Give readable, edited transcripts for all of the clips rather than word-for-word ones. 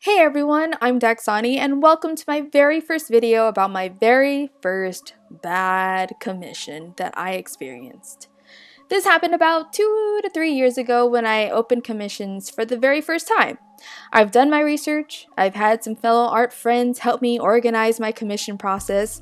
Hey everyone, I'm Daxani and welcome to my very first video about my very first bad commission that I experienced. This happened about 2 to 3 years ago when I opened commissions for the very first time. I've done my research, I've had some fellow art friends help me organize my commission process.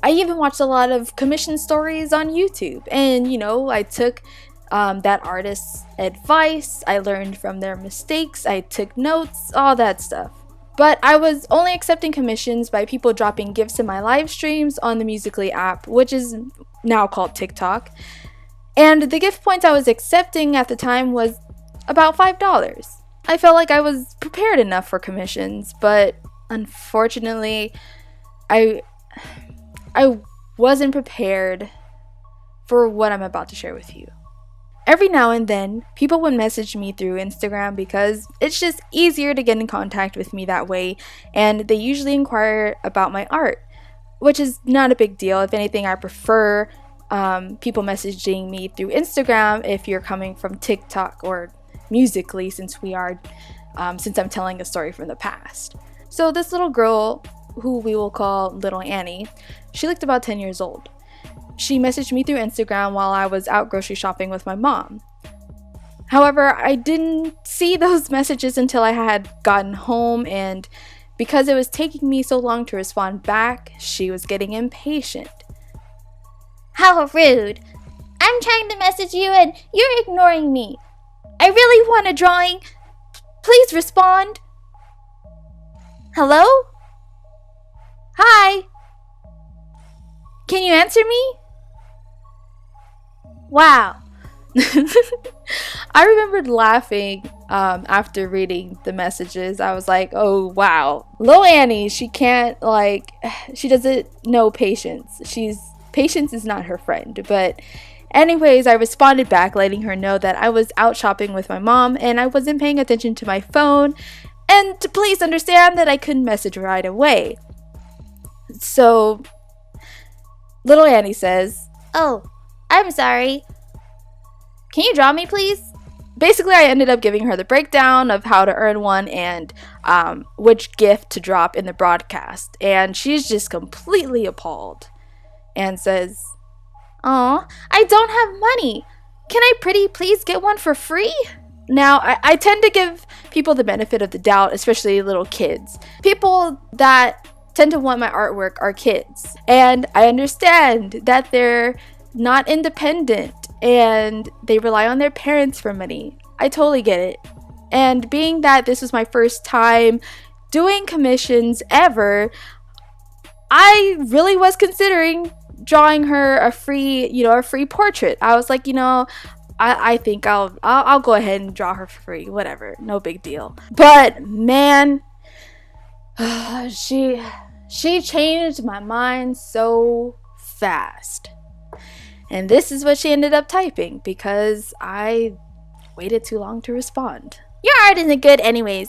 I even watched a lot of commission stories on YouTube and I took that artist's advice, I learned from their mistakes, I took notes, all that stuff. But I was only accepting commissions by people dropping gifts in my live streams on the Musical.ly app, which is now called TikTok. And the gift points I was accepting at the time was about $5. I felt like I was prepared enough for commissions, but unfortunately, I wasn't prepared for what I'm about to share with you. Every now and then, people would message me through Instagram because it's just easier to get in contact with me that way, and they usually inquire about my art, which is not a big deal. If anything, I prefer people messaging me through Instagram if you're coming from TikTok or Musical.ly, since I'm telling a story from the past. So this little girl, who we will call Little Annie, she looked about 10 years old. She messaged me through Instagram while I was out grocery shopping with my mom. However, I didn't see those messages until I had gotten home, and because it was taking me so long to respond back, she was getting impatient. How rude! I'm trying to message you and you're ignoring me. I really want a drawing. Please respond. Hello? Hi. Can you answer me? Wow. I remembered laughing after reading the messages. I was like, oh wow. Little Annie, she doesn't know patience. Patience is not her friend. But anyways, I responded back letting her know that I was out shopping with my mom and I wasn't paying attention to my phone, and to please understand that I couldn't message right away. So Little Annie says, "Oh, I'm sorry. Can you draw me, please?" Basically, I ended up giving her the breakdown of how to earn one and which gift to drop in the broadcast. And she's just completely appalled and says, "Aw, I don't have money. Can I pretty please get one for free?" Now, I tend to give people the benefit of the doubt, especially little kids. People that tend to want my artwork are kids. And I understand that they're not independent and they rely on their parents for money. I totally get it. And being that this was my first time doing commissions ever, I really was considering drawing her a free portrait. I was like, I think I'll go ahead and draw her for free, whatever, no big deal. But man, she changed my mind so fast. And this is what she ended up typing because I waited too long to respond. "Your art isn't good anyways.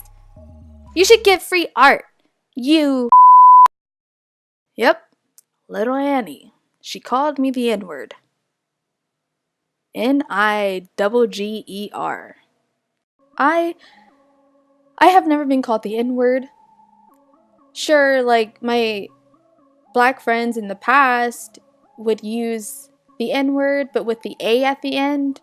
You should give free art. You..." Yep, Little Annie. She called me the N-word. N-I-G-G-E-R. I have never been called the N-word. Sure, like my black friends in the past would use the N-word, but with the A at the end.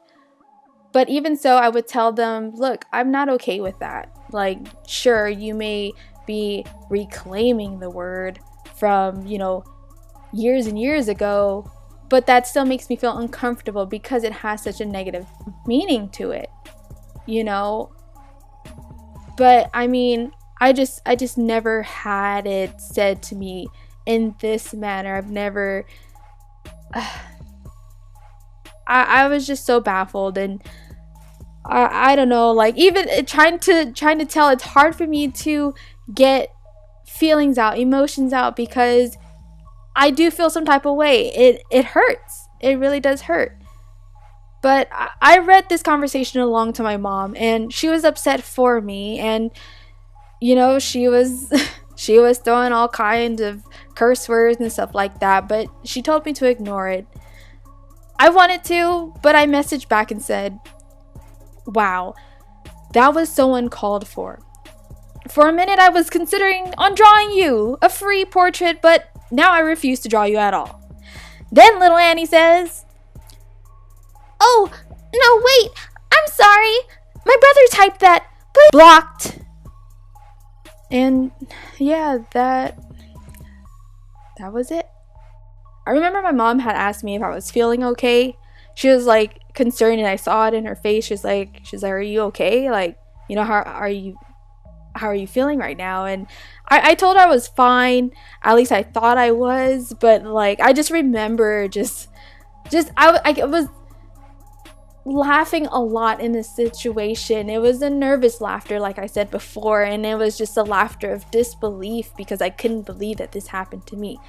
But even so, I would tell them, look, I'm not okay with that. Like, sure, you may be reclaiming the word from, years and years ago, but that still makes me feel uncomfortable because it has such a negative meaning to it, But I mean, I just never had it said to me in this manner. I've never... I was just so baffled, and I don't know, like even trying to tell, it's hard for me to get feelings out, emotions out, because I do feel some type of way. It hurts. It really does hurt. But I read this conversation along to my mom, and she was upset for me, and she was she was throwing all kinds of curse words and stuff like that, but she told me to ignore it. I wanted to, but I messaged back and said, wow, that was so uncalled for. For a minute, I was considering on drawing you a free portrait, but now I refuse to draw you at all. Then little Annie says, "Oh, no, wait. I'm sorry. My brother typed that. Please." Blocked. And yeah, that was it. I remember my mom had asked me if I was feeling okay. She was like concerned, and I saw it in her face. She's like, "Are you okay? Like, you know, how are you feeling right now?" And I told her I was fine. At least I thought I was, but like I just remember I was laughing a lot in this situation. It was a nervous laughter, like I said before, and it was just a laughter of disbelief because I couldn't believe that this happened to me.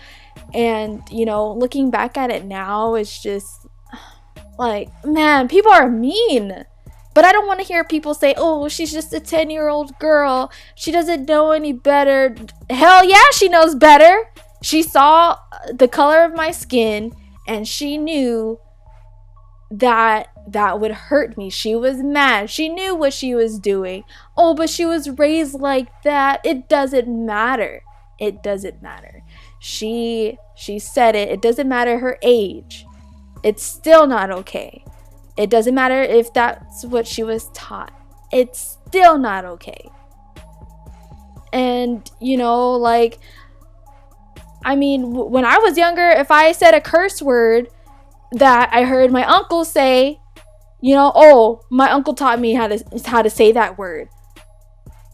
And you know, looking back at it now, it's just like, man, people are mean. But I don't want to hear people say, "Oh, she's just a 10-year-old girl. She doesn't know any better." Hell yeah, she knows better. She saw the color of my skin and she knew that would hurt me. She was mad. She knew what she was doing. "Oh, but she was raised like that." It doesn't matter. It doesn't matter. She said it. It doesn't matter her age. It's still not okay. It doesn't matter if that's what she was taught. It's still not okay. And, you know, like, I mean, when I was younger, if I said a curse word that I heard my uncle say, you know, "Oh, my uncle taught me how to say that word."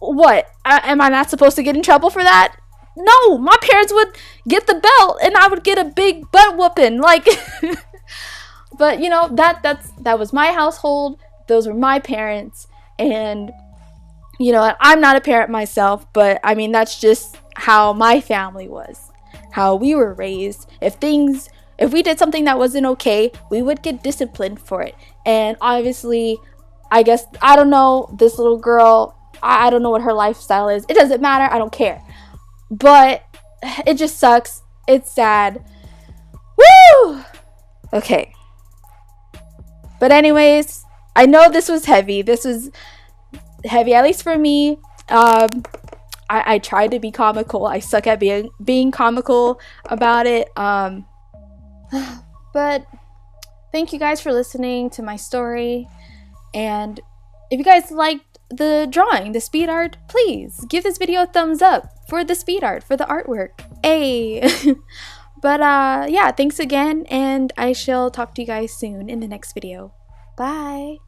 What? Am I not supposed to get in trouble for that? No, my parents would get the belt and I would get a big butt whooping. Like, but you know, that was my household. Those were my parents. And you know, I'm not a parent myself, but I mean, that's just how my family was, how we were raised. If we did something that wasn't okay, we would get disciplined for it. And obviously, I guess, I don't know, this little girl, I don't know what her lifestyle is. It doesn't matter. I don't care. But it just sucks. It's sad. Woo! Okay. But anyways, I know this was heavy. This was heavy, at least for me. I tried to be comical. I suck at being comical about it. But thank you guys for listening to my story. And if you guys liked the drawing, the speed art, please give this video a thumbs up for the speed art, for the artwork. Hey. But yeah, thanks again, and I shall talk to you guys soon in the next video. Bye.